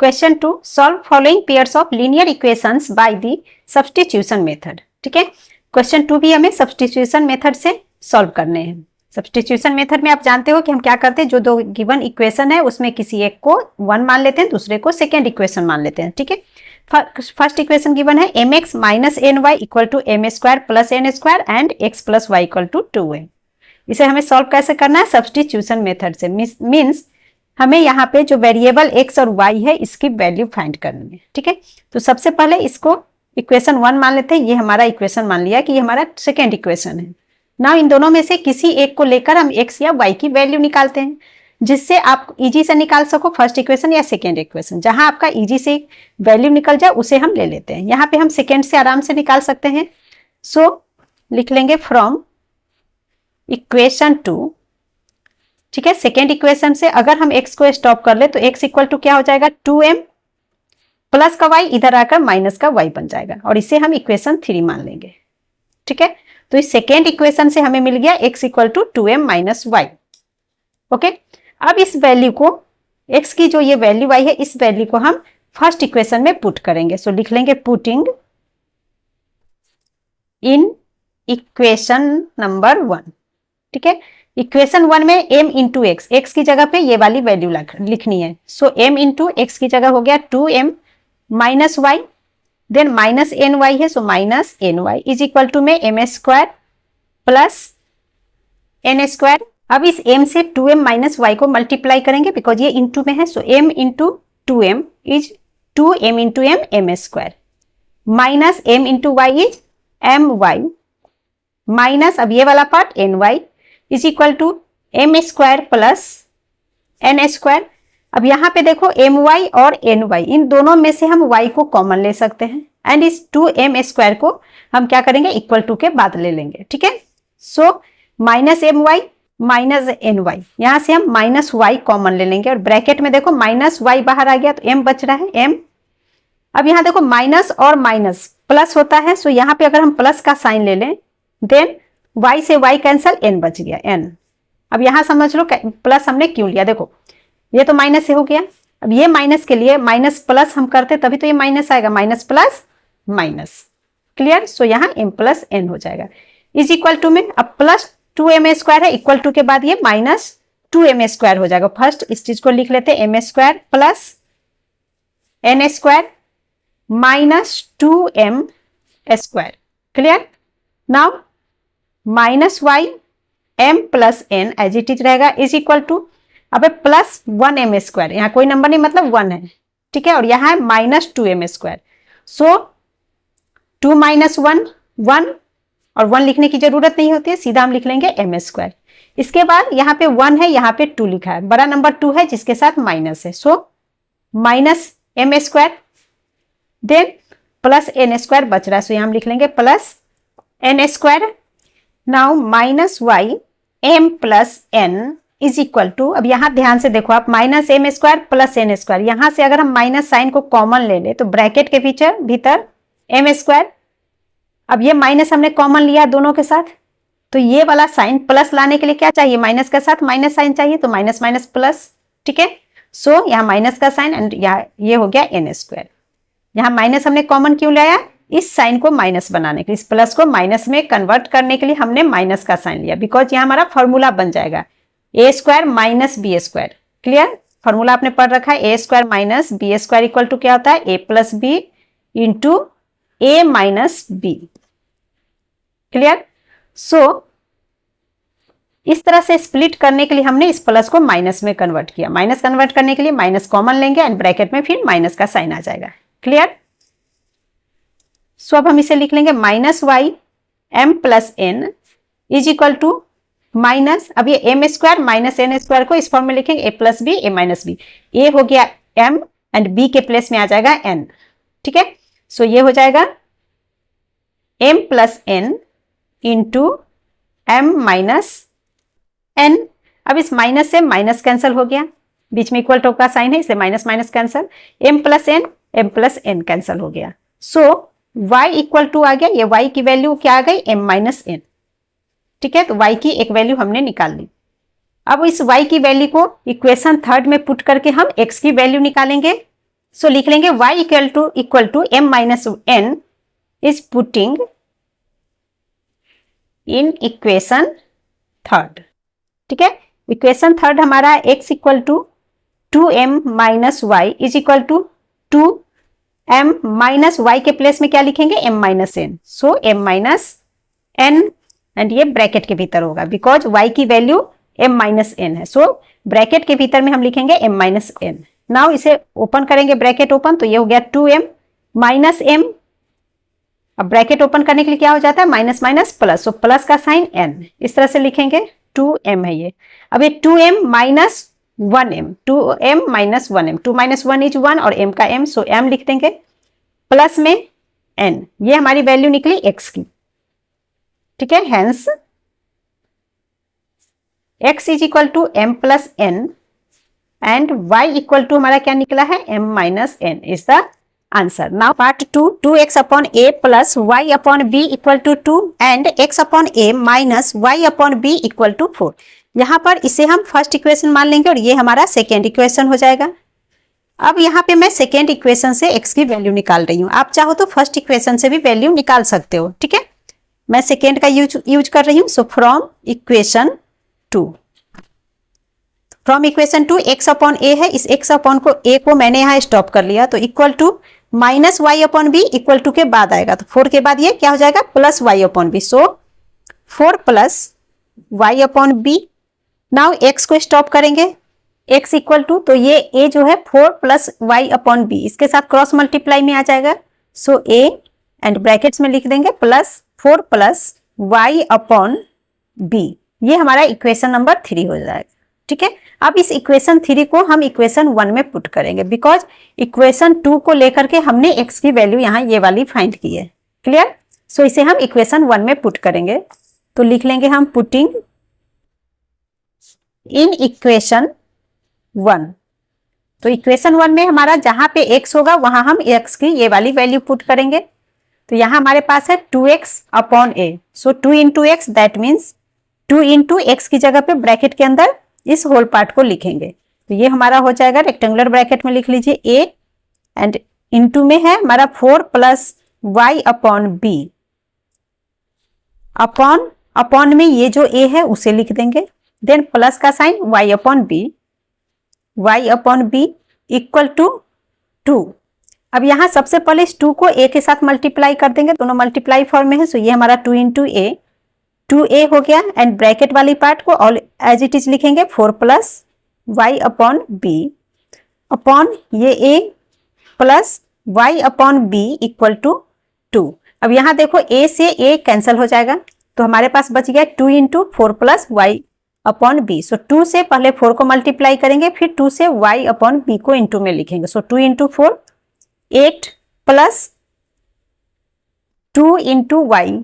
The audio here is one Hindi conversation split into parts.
Question 2, solve following pairs of linear equations by the substitution method. ठीक है, क्वेश्चन 2 भी हमें सब्स्टिट्यूशन मेथड से सॉल्व करने हैं। सब्स्टिट्यूशन मेथड में आप जानते हो कि हम क्या करते हैं, जो दो गिवन इक्वेशन है उसमें किसी एक को 1 मान लेते हैं, दूसरे को सेकेंड इक्वेशन मान लेते हैं। ठीक है, फर्स्ट इक्वेशन गिवन है mx minus N Y equal to M square plus N square and x plus Y equal to 2a। इसे हमें सॉल्व कैसे करना है, सब्स्टिट्यूशन मेथड से। मीन्स हमें यहाँ पे जो वेरिएबल x और y है इसकी वैल्यू फाइंड करनी है। ठीक है, तो सबसे पहले इसको इक्वेशन 1 मान लेते हैं। ये हमारा इक्वेशन मान लिया कि ये हमारा सेकेंड इक्वेशन है। नाउ इन दोनों में से किसी एक को लेकर हम x या y की वैल्यू निकालते हैं, जिससे आप इजी से निकाल सको फर्स्ट इक्वेशन या सेकेंड इक्वेशन। जहां आपका इजी से वैल्यू निकल जाए उसे हम ले लेते हैं। यहाँ पे हम सेकेंड से आराम से निकाल सकते हैं। सो लिख लेंगे फ्रॉम इक्वेशन 2। ठीक है, सेकेंड इक्वेशन से अगर हम x को स्टॉप कर ले तो x इक्वल टू क्या हो जाएगा, 2m प्लस का y इधर आकर माइनस का y बन जाएगा और इसे हम इक्वेशन 3 मान लेंगे। ठीक है, तो इस सेकेंड इक्वेशन से हमें मिल गया x equal to 2m minus Y. Okay, अब इस वैल्यू को, x की जो ये वैल्यू आई है, इस वैल्यू को हम फर्स्ट इक्वेशन में पुट करेंगे। सो लिख लेंगे पुटिंग इन इक्वेशन नंबर 1। ठीक है, इक्वेशन 1 में m इंटू एक्स, एक्स की जगह पे ये वाली वैल्यू लिखनी है। सो m इंटू एक्स की जगह हो गया 2m minus Y, then minus N Y है, so minus N Y is equal to में M square plus N square. अब इस m से 2m माइनस वाई को मल्टीप्लाई करेंगे बिकॉज ये इंटू में है। So m into 2m is 2m into m M square minus m into Y is M Y minus अब ये वाला part N Y is equal to M square plus N square. अब यहाँ पे देखो एम वाई और एन वाई, इन दोनों में से हम y को कॉमन ले सकते हैं एंड इस 2m स्क्वायर को हम क्या करेंगे, इक्वल टू के बाद ले लेंगे। ठीक है, so minus M Y minus N Y, यहाँ से हम माइनस वाई कॉमन ले लेंगे और ब्रैकेट में देखो माइनस वाई बाहर आ गया तो m बच रहा है m। अब यहाँ देखो माइनस और माइनस प्लस होता है, सो यहाँ पे अगर हम प्लस का साइन ले लें देन y से y कैंसल, n बच गया n। अब यहां समझ लो प्लस हमने क्यों लिया, देखो ये तो माइनस से हो गया। अब ये माइनस के लिए माइनस प्लस हम करते तभी तो ये माइनस आएगा, माइनस प्लस माइनस। क्लियर, सो यहाँ m प्लस n हो जाएगा इज इक्वल टू में अब प्लस 2m स्क्वायर है, इक्वल टू के बाद ये माइनस 2m स्क्वायर हो जाएगा। फर्स्ट इस चीज को लिख लेते हैं m square plus n square minus 2m square. Clear, now minus Y M plus N as it is रहेगा इज इक्वल टू अब प्लस 1m स्क्वायर, यहाँ कोई नंबर नहीं मतलब 1 है। ठीक है, और यहाँ है माइनस 2m स्क्वायर। सो 2 माइनस 1 1 और 1 लिखने की जरूरत नहीं होती है, सीधा हम लिख लेंगे m स्क्वायर। इसके बाद यहाँ पे 1 है, यहाँ पे 2 लिखा है, बड़ा नंबर 2 है जिसके साथ माइनस है। So minus m square then plus n square बच रहा है, सो यहाँ हम लिख लेंगे plus n square. Now minus Y M plus n is equal to, अब यहां ध्यान से देखो आप, minus m square plus N square, यहां से अगर हम माइनस साइन को कॉमन ले ले तो ब्रैकेट के भीतर एम स्क्वायर। अब ये माइनस हमने कॉमन लिया दोनों के साथ, तो ये वाला साइन प्लस लाने के लिए क्या चाहिए, माइनस के साथ माइनस साइन चाहिए, तो माइनस माइनस प्लस। ठीक है, सो यहाँ माइनस का साइन एंड ये हो गया एन स्क्वायर। यहाँ माइनस हमने कॉमन क्यों लाया, इस साइन को माइनस बनाने के लिए, इस प्लस को माइनस में कन्वर्ट करने के लिए हमने माइनस का साइन लिया बिकॉज यहाँ हमारा फॉर्मूला बन जाएगा A square minus B square. Clear, formula आपने पढ़ रखा है, A square minus B square equal to क्या होता है, A plus B into A minus B. Clear, so इस तरह से स्प्लिट करने के लिए हमने इस प्लस को माइनस में कन्वर्ट किया। माइनस कन्वर्ट करने के लिए माइनस कॉमन लेंगे एंड ब्रैकेट में फिर माइनस का साइन आ जाएगा। क्लियर, सो अब हम इसे लिख लेंगे minus Y M plus n is equal to minus, अब ये m square minus n square को इस फॉर्म में लिखेंगे a plus b a minus b, a हो गया एम एंड बी के प्लेस में आ जाएगा एन। ठीक है, सो ये हो जाएगा m plus n into m minus n. अब इस माइनस से माइनस कैंसिल हो गया, बीच में इक्वल टू का साइन है इसलिए minus minus cancel, m plus n cancel हो गया। सो y इक्वल टू आ गया, ये y की वैल्यू क्या आ गई, m माइनस एन। ठीक है, तो y की एक वैल्यू हमने निकाल ली। अब इस y की वैल्यू को इक्वेशन 3 में पुट करके हम x की वैल्यू निकालेंगे। सो लिख लेंगे y equal to m minus n is putting in equation third. ठीक है, इक्वेशन थर्ड हमारा है x equal to 2m minus y is equal to 2m minus y के प्लेस में क्या लिखेंगे m minus n. So m minus n and ये ब्रैकेट के भीतर होगा बिकॉज y की वैल्यू m माइनस एन है। सो ब्रैकेट के भीतर में हम लिखेंगे m माइनस एन। नाउ इसे ओपन करेंगे, ब्रैकेट ओपन, तो ये हो गया 2m माइनस m। अब ब्रैकेट ओपन करने के लिए क्या हो जाता है, minus minus plus, so plus का साइन n, इस तरह से लिखेंगे 2m है ये। अब ये 2m minus 1m, 2m minus 1m, 2 minus 1 is 1 और m का m, सो m लिख देंगे प्लस में n, ये हमारी वैल्यू निकली x की। ठीक है, hence x is equal to m plus n and y equal to हमारा क्या निकला है, m minus n is the answer. Now part 2, 2x upon a plus y upon b equal to 2 and x upon a minus y upon b equal to 4। यहाँ पर इसे हम फर्स्ट इक्वेशन मान लेंगे और ये हमारा सेकेंड इक्वेशन हो जाएगा। अब यहाँ पे मैं सेकेंड इक्वेशन से x की वैल्यू निकाल रही हूँ, आप चाहो तो फर्स्ट इक्वेशन से भी वैल्यू निकाल सकते हो। ठीक है, मैं सेकेंड का यूज कर रही हूँ। So from equation 2, from equation 2 x upon a है, इस x अपॉन को a को मैंने यहाँ स्टॉप कर लिया, तो equal to minus y upon b equal to के बाद आएगा, तो 4 के बाद ये क्या हो जाएगा, plus Y upon B. So 4 plus Y upon b. Now x को स्टॉप करेंगे, x इक्वल टू, तो ये a जो है 4 प्लस वाई अपॉन बी, इसके साथ क्रॉस मल्टीप्लाई में आ जाएगा। सो a एंड ब्रैकेट्स में लिख देंगे plus 4 plus Y upon b, ये हमारा इक्वेशन नंबर 3 हो जाएगा। ठीक है, अब इस इक्वेशन 3 को हम इक्वेशन 1 में पुट करेंगे बिकॉज इक्वेशन 2 को लेकर के हमने x की वैल्यू यहाँ ये वाली फाइंड की है। क्लियर? सो इसे हम इक्वेशन 1 में पुट करेंगे, तो लिख लेंगे हम पुटिंग इन इक्वेशन 1। तो इक्वेशन 1 में हमारा जहां पे x होगा वहां हम x की ये वाली वैल्यू पुट करेंगे। तो यहाँ हमारे पास है 2x upon a, so 2 into x, that means 2 into x की जगह पे ब्रैकेट के अंदर इस होल पार्ट को लिखेंगे, तो ये हमारा हो जाएगा रेक्टेंगुलर ब्रैकेट में लिख लीजिए a एंड इनटू में है हमारा 4 plus y upon b, upon upon में ये जो a है उसे लिख देंगे, देन प्लस का sign y upon b equal to 2। अब यहाँ सबसे पहले इस 2 को a के साथ मल्टीप्लाई कर देंगे, दोनों मल्टीप्लाई फॉर्म में है, सो ये हमारा 2 इंटू a, 2a हो गया एंड ब्रैकेट वाली पार्ट को ऑल एज इट इज लिखेंगे 4 plus Y upon b upon ये a plus Y upon b equal to 2। अब यहाँ देखो a से a कैंसिल हो जाएगा, तो हमारे पास बच गया 2 into 4 plus Y upon B. So 2 से पहले 4 को मल्टीप्लाई करेंगे, फिर 2 से y अपॉन बी को इंटू में लिखेंगे। So 2 into 4 8 plus 2 into Y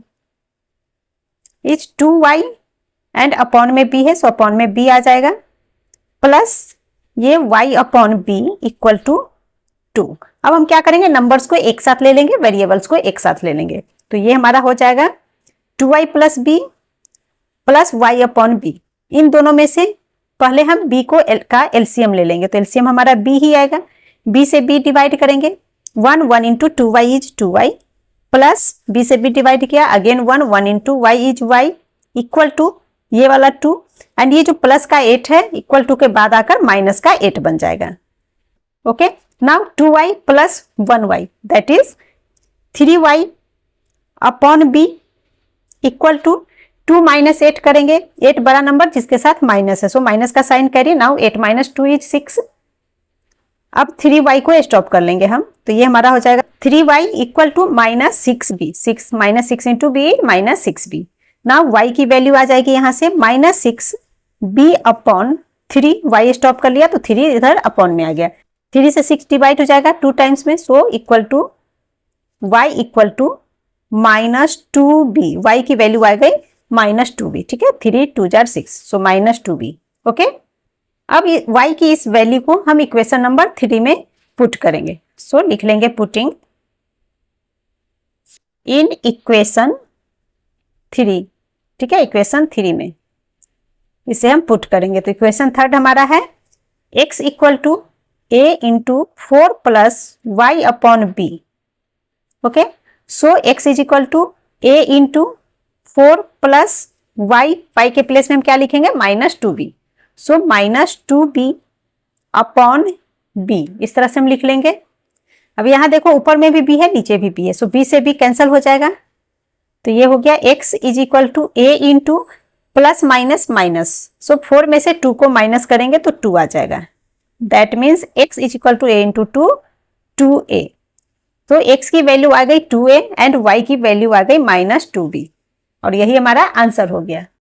is 2y and upon में b है, सो अपॉन में b आ जाएगा, प्लस ये y upon b equal to 2। अब हम क्या करेंगे, नंबर्स को एक साथ ले लेंगे, वेरिएबल्स को एक साथ ले लेंगे, तो ये हमारा हो जाएगा 2y plus b plus y upon b। इन दोनों में से पहले हम b को का एलसीएम ले लेंगे, तो एलसीएम हमारा b ही आएगा, b से b डिवाइड करेंगे, 1 into 2y is 2y plus b से b डिवाइड किया, again 1 into y is y equal to ये वाला 2 एंड ये जो प्लस का 8 है इक्वल टू के बाद आकर माइनस का 8 बन जाएगा। Okay, now 2y plus 1y that is 3y upon b equal to 2 minus 8 करेंगे, 8 बड़ा नंबर जिसके साथ माइनस है, सो माइनस का sign carry, now 8 minus 2 is 6। अब 3y को स्टॉप कर लेंगे हम, तो ये हमारा हो जाएगा 3y equal to minus 6b, 6 minus 6 into b minus 6b। Now y की वैल्यू आ जाएगी यहाँ से minus 6b upon 3, y stop कर लिया तो 3 इधर अपॉन में आ गया, 3 से 6 डिवाइड हो जाएगा 2 टाइम्स में, so equal to y equal to minus 2b, y की वैल्यू आ गई माइनस 2b। ठीक है, 3 2 जार 6, सो माइनस 2b। ओके, अब y की इस वैल्यू को हम इक्वेशन नंबर 3 में पुट करेंगे, सो लिख लेंगे पुटिंग इन इक्वेशन 3। ठीक है, इक्वेशन 3 में इसे हम पुट करेंगे, तो इक्वेशन थर्ड हमारा है x equal to a into 4 plus Y upon b. Okay, so x is equal to a into 4 plus y के प्लेस में हम क्या लिखेंगे -2b। सो -2b अपॉन b, इस तरह से हम लिख लेंगे। अब यहां देखो ऊपर में भी b है नीचे भी b है, सो b से b कैंसिल हो जाएगा। तो ये हो गया x is equal to a into plus minus minus, so 4 में से 2 को माइनस करेंगे तो 2 आ जाएगा। That means x is equal to a into 2, 2a। तो x की वैल्यू आ गई 2a एंड y की वैल्यू आ गई -2b, और यही हमारा आंसर हो गया।